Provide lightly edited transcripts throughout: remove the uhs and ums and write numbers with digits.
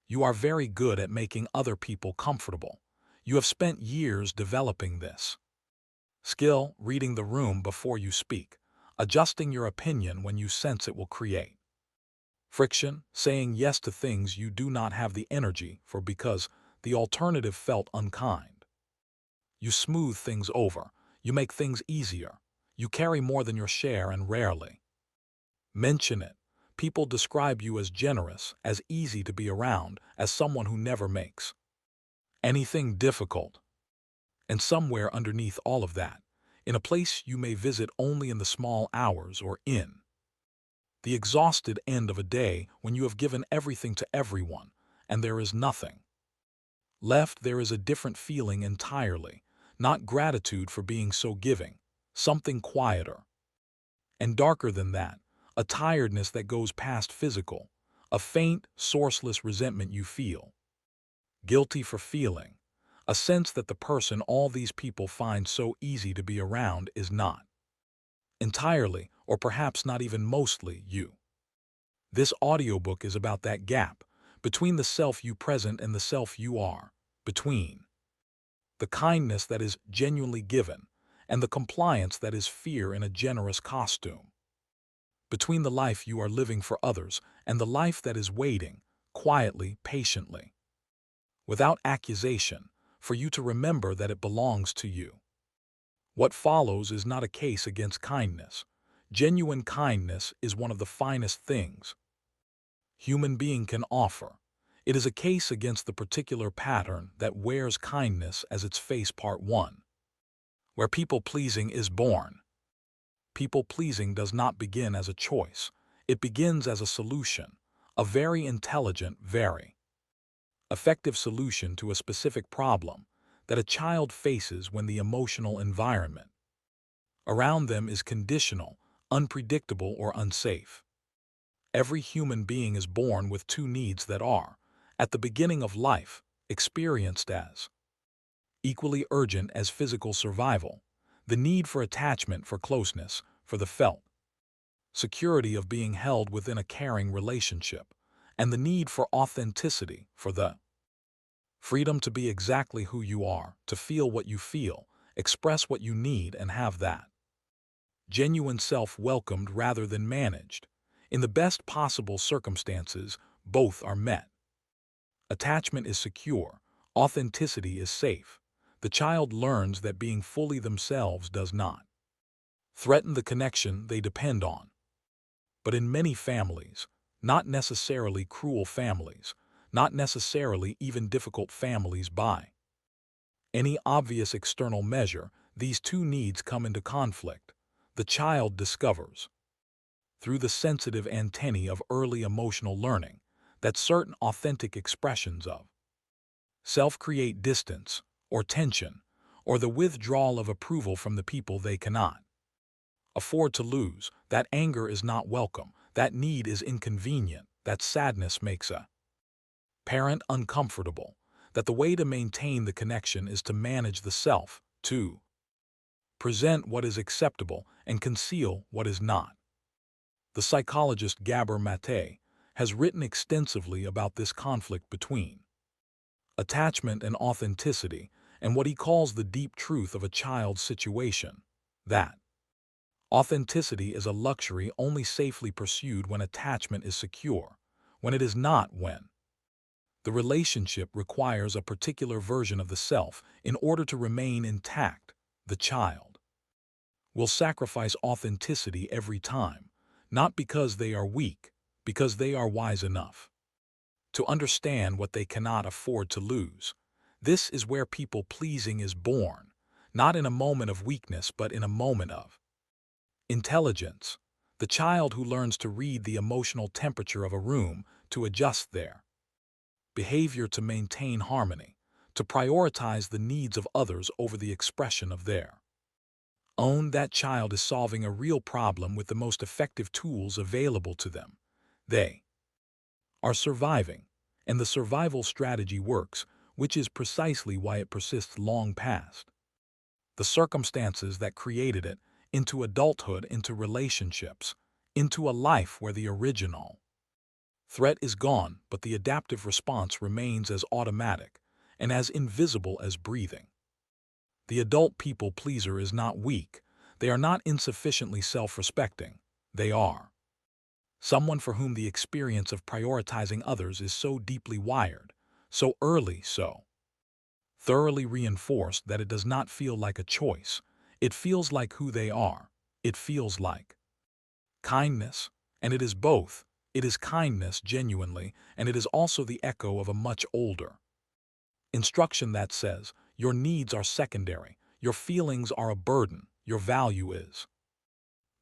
You are very good at making other people comfortable. You have spent years developing this skill, reading the room before you speak, adjusting your opinion when you sense it will create friction, saying yes to things you do not have the energy for because the alternative felt unkind. You smooth things over. You make things easier. You carry more than your share and rarely mention it. People describe you as generous, as easy to be around, as someone who never makes anything difficult. And somewhere underneath all of that, in a place you may visit only in the small hours or in the exhausted end of a day when you have given everything to everyone, and there is nothing left, there is a different feeling entirely, not gratitude for being so giving, something quieter and darker than that, a tiredness that goes past physical, a faint, sourceless resentment you feel, guilty for feeling, a sense that the person all these people find so easy to be around is not entirely, or perhaps not even mostly, you. This audiobook is about that gap between the self you present and the self you are, between the kindness that is genuinely given and the compliance that is fear in a generous costume, between the life you are living for others and the life that is waiting, quietly, patiently, without accusation, for you to remember that it belongs to you. What follows is not a case against kindness. Genuine kindness is one of the finest things human being can offer. It is a case against the particular pattern that wears kindness as its face. Part 1. Where people-pleasing is born. People-pleasing does not begin as a choice. It begins as a solution, a very intelligent, very effective solution to a specific problem that a child faces when the emotional environment around them is conditional, unpredictable, or unsafe. Every human being is born with two needs that are, at the beginning of life, experienced as equally urgent as physical survival: the need for attachment, for closeness, for the felt security of being held within a caring relationship, and the need for authenticity, for the freedom to be exactly who you are, to feel what you feel, express what you need, and have that genuine self welcomed rather than managed. In the best possible circumstances, both are met. Attachment is secure, authenticity is safe. The child learns that being fully themselves does not threaten the connection they depend on. But in many families, not necessarily cruel families, not necessarily even difficult families by any obvious external measure, these two needs come into conflict. The child discovers, through the sensitive antennae of early emotional learning, that certain authentic expressions of self create distance, or tension, or the withdrawal of approval from the people they cannot afford to lose. That anger is not welcome, that need is inconvenient, that sadness makes a parent uncomfortable, that the way to maintain the connection is to manage the self, to present what is acceptable and conceal what is not. The psychologist Gabor Mate has written extensively about this conflict between attachment and authenticity, and what he calls the deep truth of a child's situation, that authenticity is a luxury only safely pursued when attachment is secure, when it is not, when the relationship requires a particular version of the self in order to remain intact. The child will sacrifice authenticity every time, not because they are weak, because they are wise enough to understand what they cannot afford to lose. This is where people-pleasing is born, not in a moment of weakness but in a moment of intelligence. The child who learns to read the emotional temperature of a room, to adjust their behavior to maintain harmony, to prioritize the needs of others over the expression of their own. That child is solving a real problem with the most effective tools available to them. They are surviving, and the survival strategy works, which is precisely why it persists long past the circumstances that created it, into adulthood, into relationships, into a life where the original Threat is gone, but the adaptive response remains as automatic and as invisible as breathing. The adult people pleaser is not weak. They are not insufficiently self-respecting. They are someone for whom the experience of prioritizing others is so deeply wired, so early, so thoroughly reinforced that it does not feel like a choice. It feels like who they are. It feels like kindness, and it is both. It is kindness genuinely, and it is also the echo of a much older instruction that says, your needs are secondary, your feelings are a burden, your value is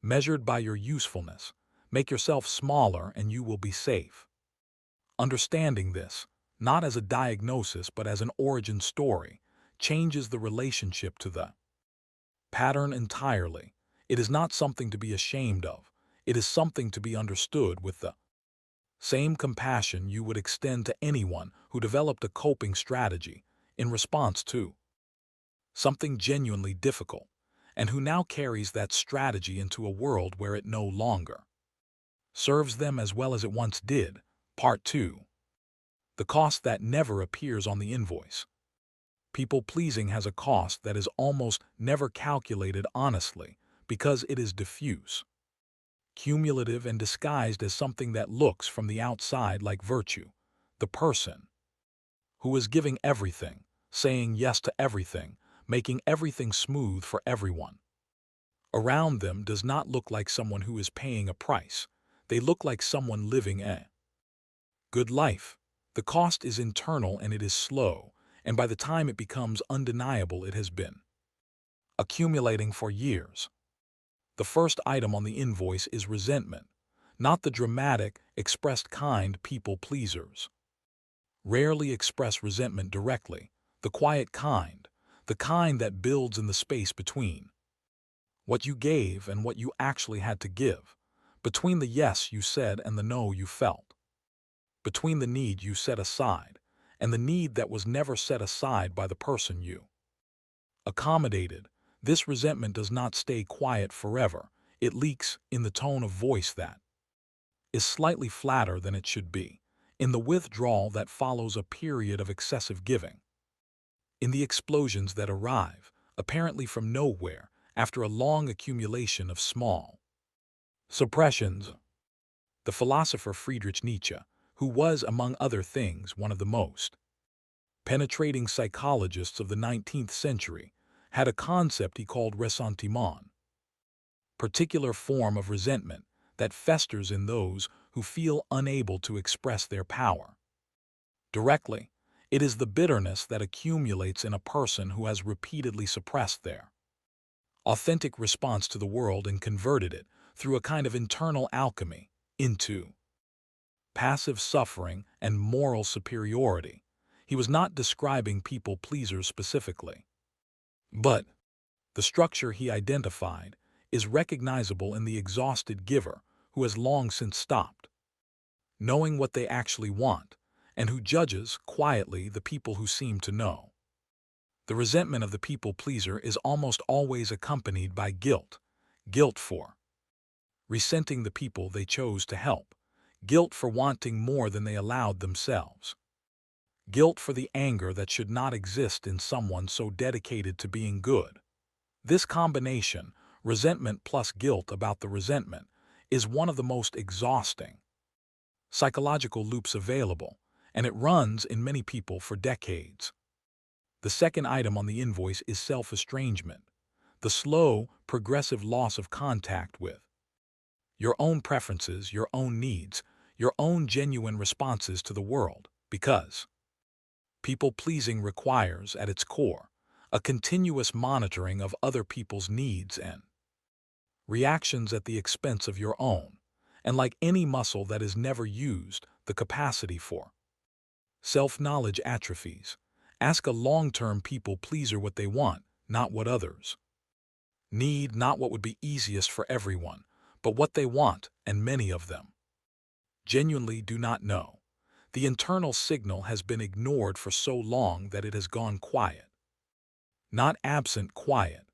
measured by your usefulness. Make yourself smaller and you will be safe. Understanding this, not as a diagnosis but as an origin story, changes the relationship to the pattern entirely. It is not something to be ashamed of. It is something to be understood with the same compassion you would extend to anyone who developed a coping strategy in response to something genuinely difficult, and who now carries that strategy into a world where it no longer serves them as well as it once did. Part 2. The cost that never appears on the invoice. People-pleasing has a cost that is almost never calculated honestly because it is diffuse, cumulative, and disguised as something that looks from the outside like virtue. The person who is giving everything, saying yes to everything, making everything smooth for everyone around them does not look like someone who is paying a price. They look like someone living a good life. The cost is internal and it is slow, and by the time it becomes undeniable, it has been accumulating for years. The first item on the invoice is resentment, not the dramatic, expressed kind. People pleasers rarely express resentment directly, the quiet kind, the kind that builds in the space between what you gave and what you actually had to give, between the yes you said and the no you felt, between the need you set aside and the need that was never set aside by the person you accommodated. This resentment does not stay quiet forever. It leaks in the tone of voice that is slightly flatter than it should be, in the withdrawal that follows a period of excessive giving, in the explosions that arrive, apparently from nowhere, after a long accumulation of small suppressions. The philosopher Friedrich Nietzsche, who was, among other things, one of the most penetrating psychologists of the 19th century, had a concept he called ressentiment, particular form of resentment that festers in those who feel unable to express their power directly. It is the bitterness that accumulates in a person who has repeatedly suppressed their authentic response to the world and converted it, through a kind of internal alchemy, into passive suffering and moral superiority. He was not describing people pleasers specifically, but the structure he identified is recognizable in the exhausted giver who has long since stopped knowing what they actually want, and who judges quietly the people who seem to know. The resentment of the people pleaser is almost always accompanied by guilt. Guilt for resenting the people they chose to help. Guilt for wanting more than they allowed themselves. Guilt for the anger that should not exist in someone so dedicated to being good. This combination, resentment plus guilt about the resentment, is one of the most exhausting psychological loops available, and it runs in many people for decades. The second item on the invoice is self-estrangement, the slow, progressive loss of contact with your own preferences, your own needs, your own genuine responses to the world, because people-pleasing requires, at its core, a continuous monitoring of other people's needs and reactions at the expense of your own. And like any muscle that is never used, the capacity for self-knowledge atrophies. Ask a long-term people-pleaser what they want, not what others need, not what would be easiest for everyone, but what they want, and many of them genuinely do not know. The internal signal has been ignored for so long that it has gone quiet. Not absent quiet,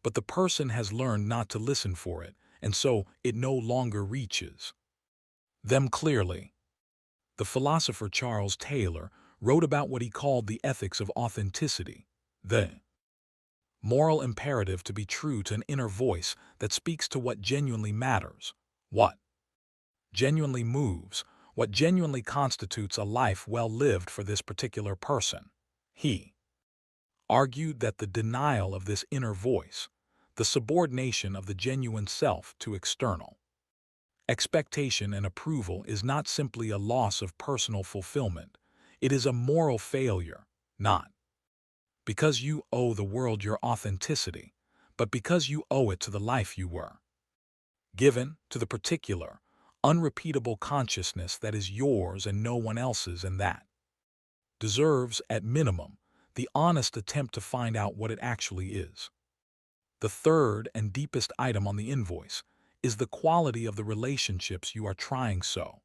but the person has learned not to listen for it, and so it no longer reaches them clearly. The philosopher Charles Taylor wrote about what he called the ethics of authenticity, the moral imperative to be true to an inner voice that speaks to what genuinely matters, what genuinely moves, what genuinely constitutes a life well lived for this particular person. He argued that the denial of this inner voice, the subordination of the genuine self to external expectation and approval, is not simply a loss of personal fulfillment, it is a moral failure, not because you owe the world your authenticity, but because you owe it to the life you were given, to the particular, unrepeatable consciousness that is yours and no one else's, and that deserves, at minimum, the honest attempt to find out what it actually is. The third and deepest item on the invoice is the quality of the relationships you are trying so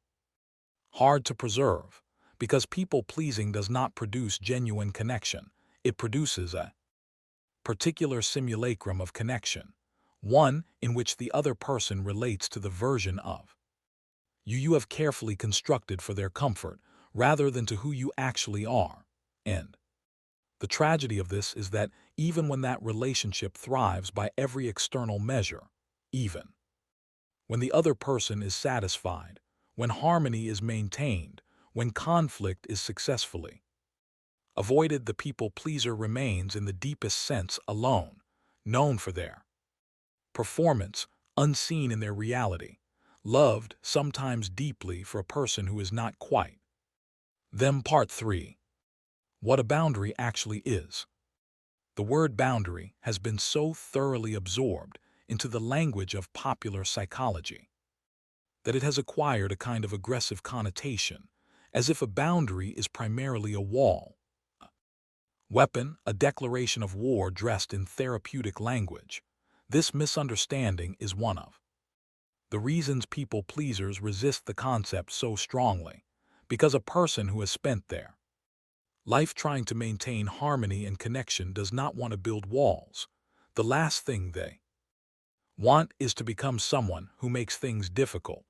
hard to preserve, because people-pleasing does not produce genuine connection. It produces a particular simulacrum of connection, one in which the other person relates to the version of you have carefully constructed for their comfort, rather than to who you actually are. And the tragedy of this is that even when that relationship thrives by every external measure, even when the other person is satisfied, when harmony is maintained, when conflict is successfully avoided, the people-pleaser remains in the deepest sense alone, known for their performance, unseen in their reality, loved sometimes deeply for a person who is not quite them. Part 3. What a boundary actually is. The word boundary has been so thoroughly absorbed into the language of popular psychology that it has acquired a kind of aggressive connotation, as if a boundary is primarily a wall, a weapon, a declaration of war dressed in therapeutic language. This misunderstanding is one of the reasons people-pleasers resist the concept so strongly, because a person who has spent their life trying to maintain harmony and connection does not want to build walls. The last thing they want is to become someone who makes things difficult.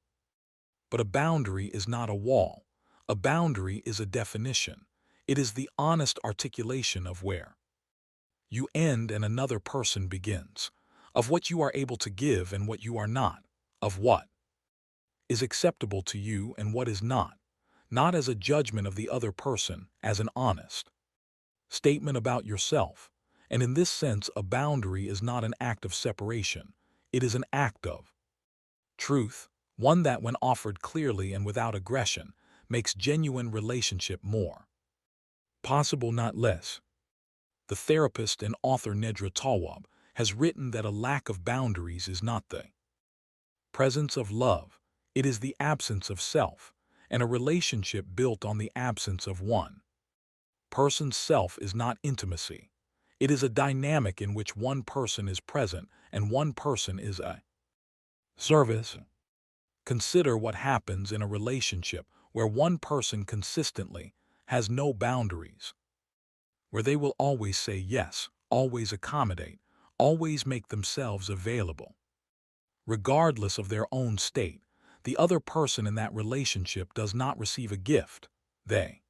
But a boundary is not a wall. A boundary is a definition. It is the honest articulation of where you end and another person begins, of what you are able to give and what you are not, of what is acceptable to you and what is not as a judgment of the other person, as an honest statement about yourself. And in this sense, a boundary is not an act of separation. It is an act of truth, one that, when offered clearly and without aggression, makes genuine relationship more possible, not less. The therapist and author Nedra Tawwab has written that a lack of boundaries is not the presence of love, it is the absence of self, and a relationship built on the absence of one person's self is not intimacy. It is a dynamic in which one person is present and one person is a service. Consider what happens in a relationship where one person consistently has no boundaries, where they will always say yes, always accommodate, always make themselves available. Regardless of their own state, the other person in that relationship does not receive a gift. They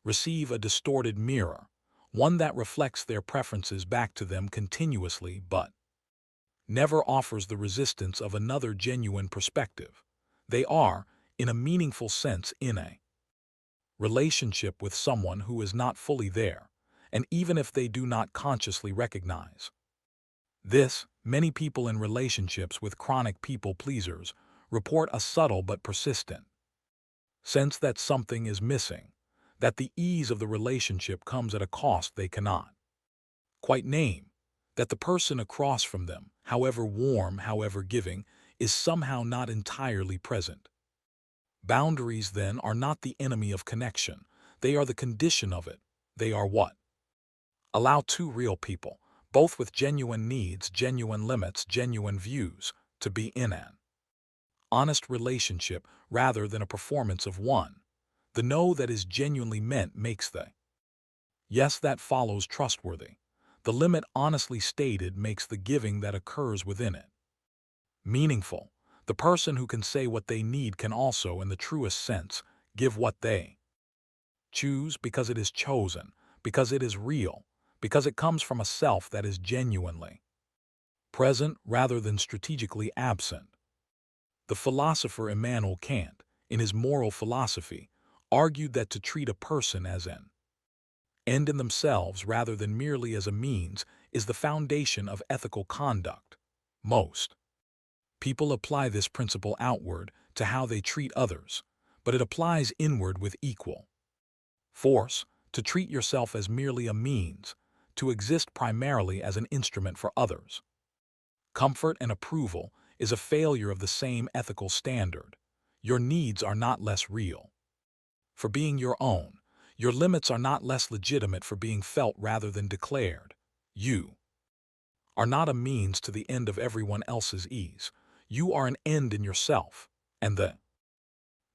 receive a distorted mirror, one that reflects their preferences back to them continuously but never offers the resistance of another genuine perspective. They are, in a meaningful sense, in a relationship with someone who is not fully there, and even if they do not consciously recognize this, many people in relationships with chronic people-pleasers report a subtle but persistent sense that something is missing, that the ease of the relationship comes at a cost they cannot quite name, that the person across from them, however warm, however giving, is somehow not entirely present. Boundaries, then, are not the enemy of connection. They are the condition of it. They are what allow two real people, both with genuine needs, genuine limits, genuine views, to be in an honest relationship rather than a performance of one. The no that is genuinely meant makes the yes that follows trustworthy. The limit honestly stated makes the giving that occurs within it meaningful. The person who can say what they need can also, in the truest sense, give what they choose because it is chosen, because it is real, because it comes from a self that is genuinely present rather than strategically absent. The philosopher Immanuel Kant, in his moral philosophy, argued that to treat a person as an end in themselves rather than merely as a means is the foundation of ethical conduct. Most people apply this principle outward to how they treat others, but it applies inward with equal force to treat yourself as merely a means, to exist primarily as an instrument for others. Comfort and approval is a failure of the same ethical standard. Your needs are not less real for being your own. Your limits are not less legitimate for being felt rather than declared. You are not a means to the end of everyone else's ease. You are an end in yourself, and the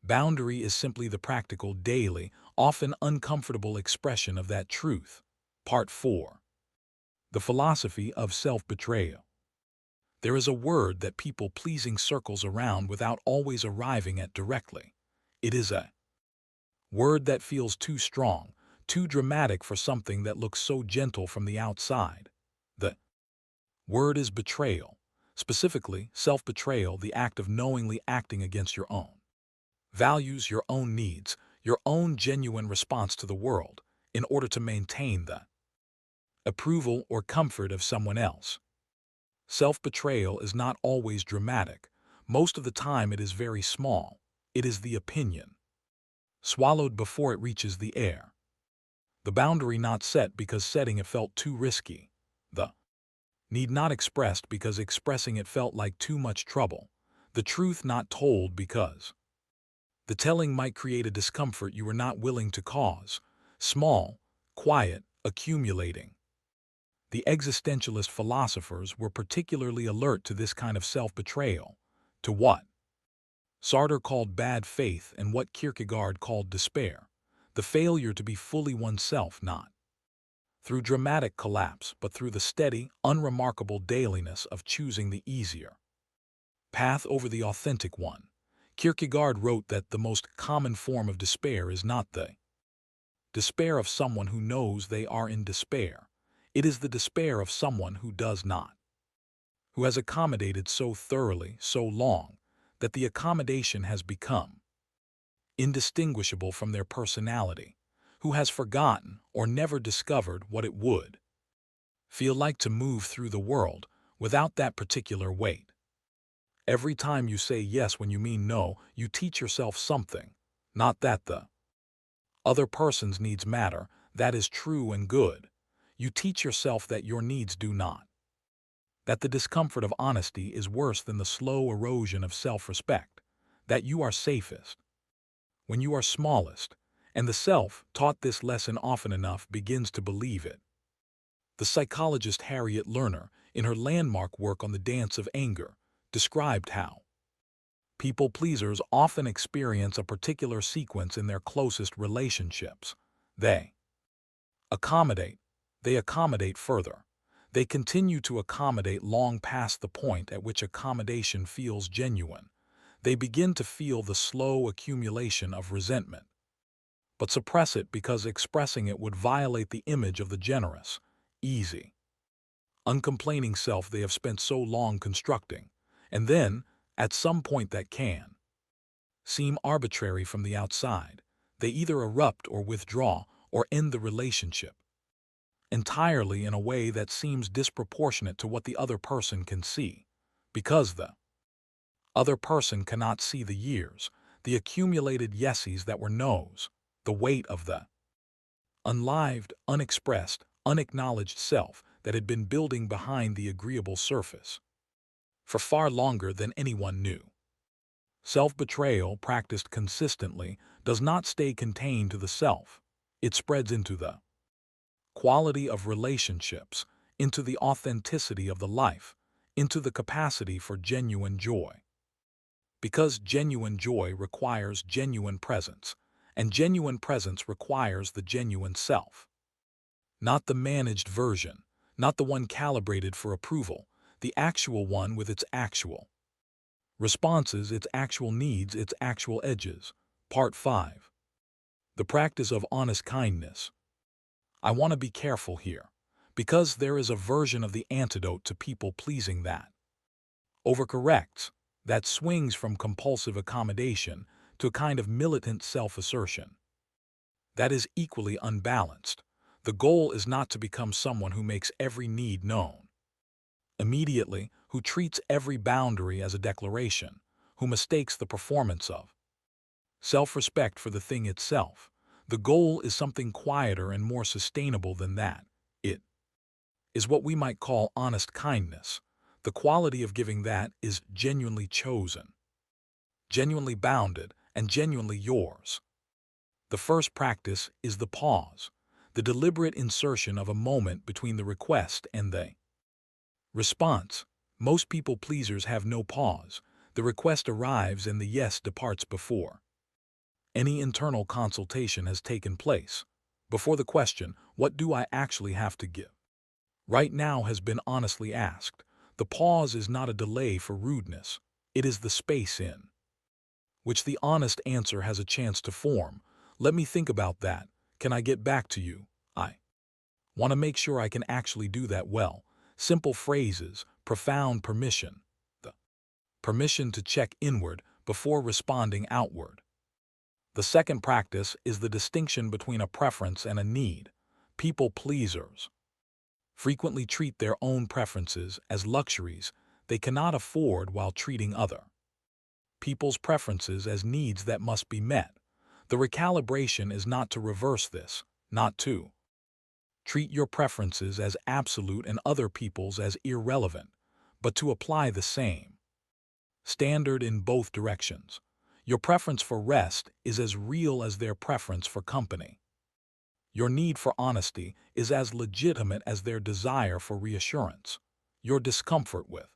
boundary is simply the practical, daily, often uncomfortable expression of that truth. Part 4. The philosophy of self-betrayal. There is a word that people-pleasing circles around without always arriving at directly. It is a word that feels too strong, too dramatic for something that looks so gentle from the outside. The word is betrayal, specifically self-betrayal, the act of knowingly acting against your own values, your own needs, your own genuine response to the world, in order to maintain the approval or comfort of someone else. Self-betrayal is not always dramatic. Most of the time it is very small. It is the opinion swallowed before it reaches the air. The boundary not set because setting it felt too risky. The need not expressed because expressing it felt like too much trouble. The truth not told because the telling might create a discomfort you were not willing to cause. Small, quiet, accumulating. The existentialist philosophers were particularly alert to this kind of self-betrayal, to what Sartre called bad faith and what Kierkegaard called despair, the failure to be fully oneself, not through dramatic collapse but through the steady, unremarkable dailiness of choosing the easier path over the authentic one. Kierkegaard wrote that the most common form of despair is not the despair of someone who knows they are in despair. It is the despair of someone who does not, who has accommodated so thoroughly, so long, that the accommodation has become indistinguishable from their personality, who has forgotten or never discovered what it would feel like to move through the world without that particular weight. Every time you say yes when you mean no, you teach yourself something. Not that the other person's needs matter, that is true and good. You teach yourself that your needs do not. That the discomfort of honesty is worse than the slow erosion of self-respect. That you are safest when you are smallest, and the self, taught this lesson often enough, begins to believe it. The psychologist Harriet Lerner, in her landmark work on the dance of anger, described how people-pleasers often experience a particular sequence in their closest relationships. They accommodate. They accommodate further. They continue to accommodate long past the point at which accommodation feels genuine. They begin to feel the slow accumulation of resentment, but suppress it because expressing it would violate the image of the generous, easy, uncomplaining self they have spent so long constructing. And then, at some point that can seem arbitrary from the outside, they either erupt or withdraw or end the relationship entirely in a way that seems disproportionate to what the other person can see, because the other person cannot see the years, the accumulated yeses that were nos, the weight of the unlived, unexpressed, unacknowledged self that had been building behind the agreeable surface for far longer than anyone knew. Self-betrayal, practiced consistently, does not stay contained to the self. It spreads into the quality of relationships, into the authenticity of the life, into the capacity for genuine joy. Because genuine joy requires genuine presence, and genuine presence requires the genuine self. Not the managed version, not the one calibrated for approval, the actual one with its actual responses, its actual needs, its actual edges. Part 5. The practice of honest kindness. I want to be careful here, because there is a version of the antidote to people-pleasing that overcorrects, that swings from compulsive accommodation to a kind of militant self-assertion. That is equally unbalanced. The goal is not to become someone who makes every need known immediately, who treats every boundary as a declaration, who mistakes the performance of self-respect for the thing itself. The goal is something quieter and more sustainable than that. It is what we might call honest kindness. The quality of giving that is genuinely chosen, genuinely bounded, and genuinely yours. The first practice is the pause, the deliberate insertion of a moment between the request and the response. Most people-pleasers have no pause. The request arrives and the yes departs before any internal consultation has taken place, before the question, what do I actually have to give right now, has been honestly asked. The pause is not a delay for rudeness. It is the space in which the honest answer has a chance to form. Let me think about that. Can I get back to you? I want to make sure I can actually do that well. Simple phrases, profound permission. The permission to check inward before responding outward. The second practice is the distinction between a preference and a need. People pleasers frequently treat their own preferences as luxuries they cannot afford while treating other people's preferences as needs that must be met. The recalibration is not to reverse this, not to treat your preferences as absolute and other people's as irrelevant, but to apply the same standard in both directions. Your preference for rest is as real as their preference for company. Your need for honesty is as legitimate as their desire for reassurance. Your discomfort with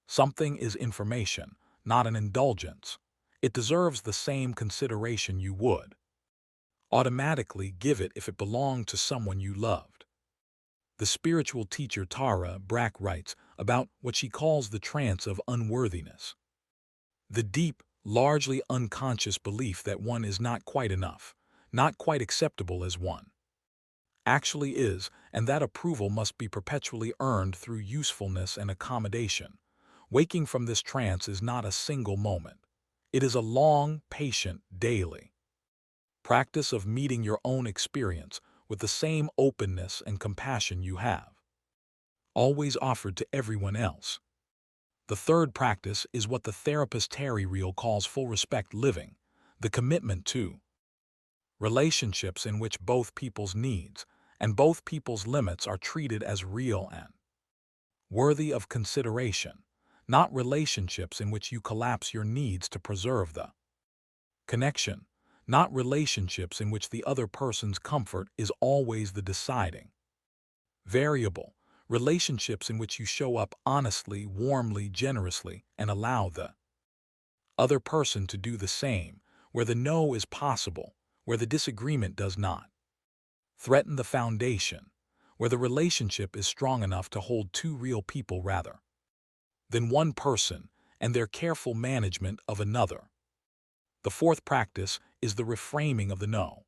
something is information, not an indulgence. It deserves the same consideration you would automatically give it if it belonged to someone you loved. The spiritual teacher Tara Brach writes about what she calls the trance of unworthiness. The deep, largely unconscious belief that one is not quite enough, not quite acceptable as one actually is, and that approval must be perpetually earned through usefulness and accommodation. Waking from this trance is not a single moment. It is a long, patient, daily practice of meeting your own experience with the same openness and compassion you have always offered to everyone else. The third practice is what the therapist Terry Real calls full respect living, the commitment to relationships in which both people's needs and both people's limits are treated as real and worthy of consideration, not relationships in which you collapse your needs to preserve the connection, not relationships in which the other person's comfort is always the deciding variable, relationships in which you show up honestly, warmly, generously, and allow the other person to do the same, where the no is possible, where the disagreement does not threaten the foundation, where the relationship is strong enough to hold two real people rather than one person and their careful management of another. The fourth practice is the reframing of the no.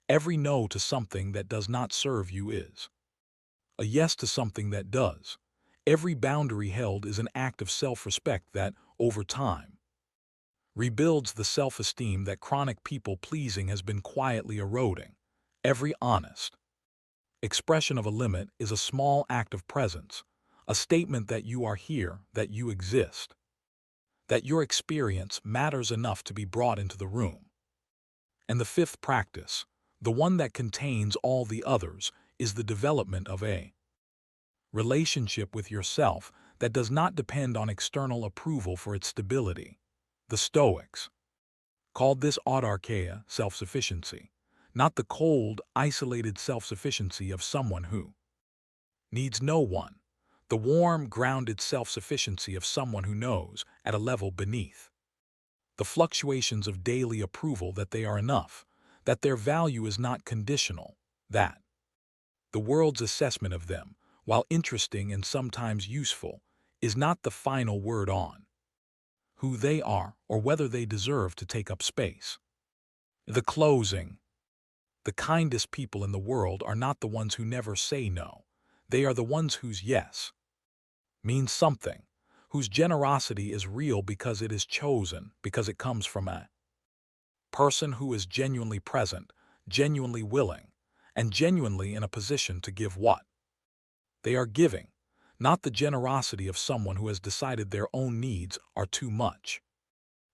Every no to something that does not serve you is a yes to something that does. Every boundary held is an act of self-respect that, over time, rebuilds the self-esteem that chronic people-pleasing has been quietly eroding. Every honest expression of a limit is a small act of presence, a statement that you are here, that you exist, that your experience matters enough to be brought into the room. And the fifth practice, the one that contains all the others, is the development of a relationship with yourself that does not depend on external approval for its stability. The Stoics called this autarkeia, self-sufficiency, not the cold, isolated self-sufficiency of someone who needs no one, the warm, grounded self-sufficiency of someone who knows, at a level beneath the fluctuations of daily approval, that they are enough, that their value is not conditional, that the world's assessment of them, while interesting and sometimes useful, is not the final word on who they are or whether they deserve to take up space. The closing. The kindest people in the world are not the ones who never say no. They are the ones whose yes means something, whose generosity is real because it is chosen, because it comes from a person who is genuinely present, genuinely willing, and genuinely in a position to give what they are giving, not the generosity of someone who has decided their own needs are too much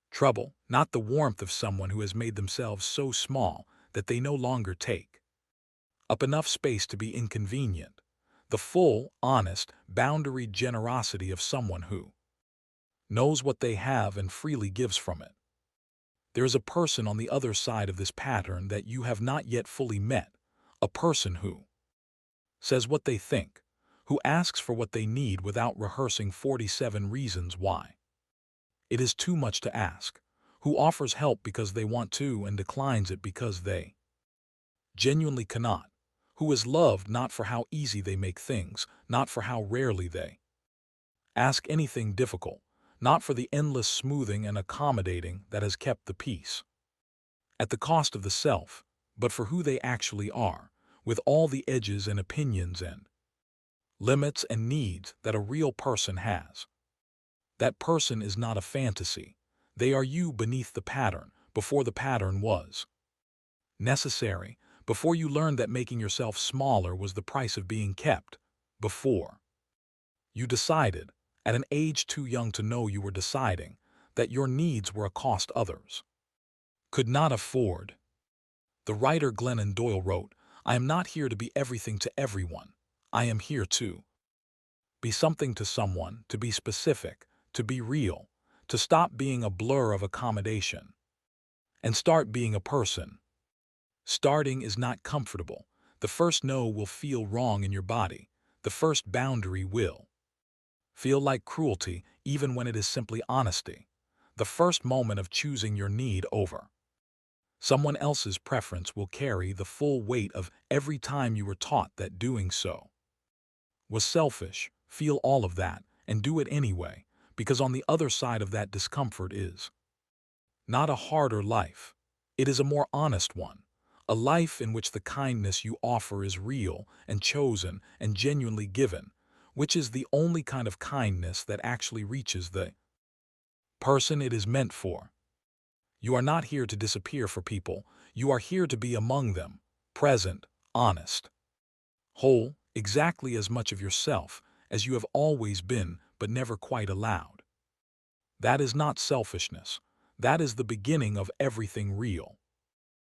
trouble, not the warmth of someone who has made themselves so small that they no longer take up enough space to be inconvenient, the full, honest, boundaried generosity of someone who knows what they have and freely gives from it. There is a person on the other side of this pattern that you have not yet fully met, a person who says what they think, who asks for what they need without rehearsing 47 reasons why it is too much to ask, who offers help because they want to and declines it because they genuinely cannot, who is loved not for how easy they make things, not for how rarely they ask anything difficult, not for the endless smoothing and accommodating that has kept the peace at the cost of the self, but for who they actually are, with all the edges and opinions and limits and needs that a real person has. That person is not a fantasy. They are you beneath the pattern, before the pattern was necessary, before you learned that making yourself smaller was the price of being kept, before you decided, at an age too young to know you were deciding, that your needs were a cost others could not afford. The writer Glennon Doyle wrote, "I am not here to be everything to everyone. I am here to be something to someone, to be specific, to be real, to stop being a blur of accommodation, and start being a person." Starting is not comfortable. The first no will feel wrong in your body. The first boundary will feel like cruelty, even when it is simply honesty. The first moment of choosing your need over someone else's preference will carry the full weight of every time you were taught that doing so was selfish. Feel all of that, and do it anyway, because on the other side of that discomfort is not a harder life. It is a more honest one. A life in which the kindness you offer is real and chosen and genuinely given, which is the only kind of kindness that actually reaches the person it is meant for. You are not here to disappear for people. You are here to be among them, present, honest, whole, exactly as much of yourself as you have always been but never quite allowed. That is not selfishness. That is the beginning of everything real.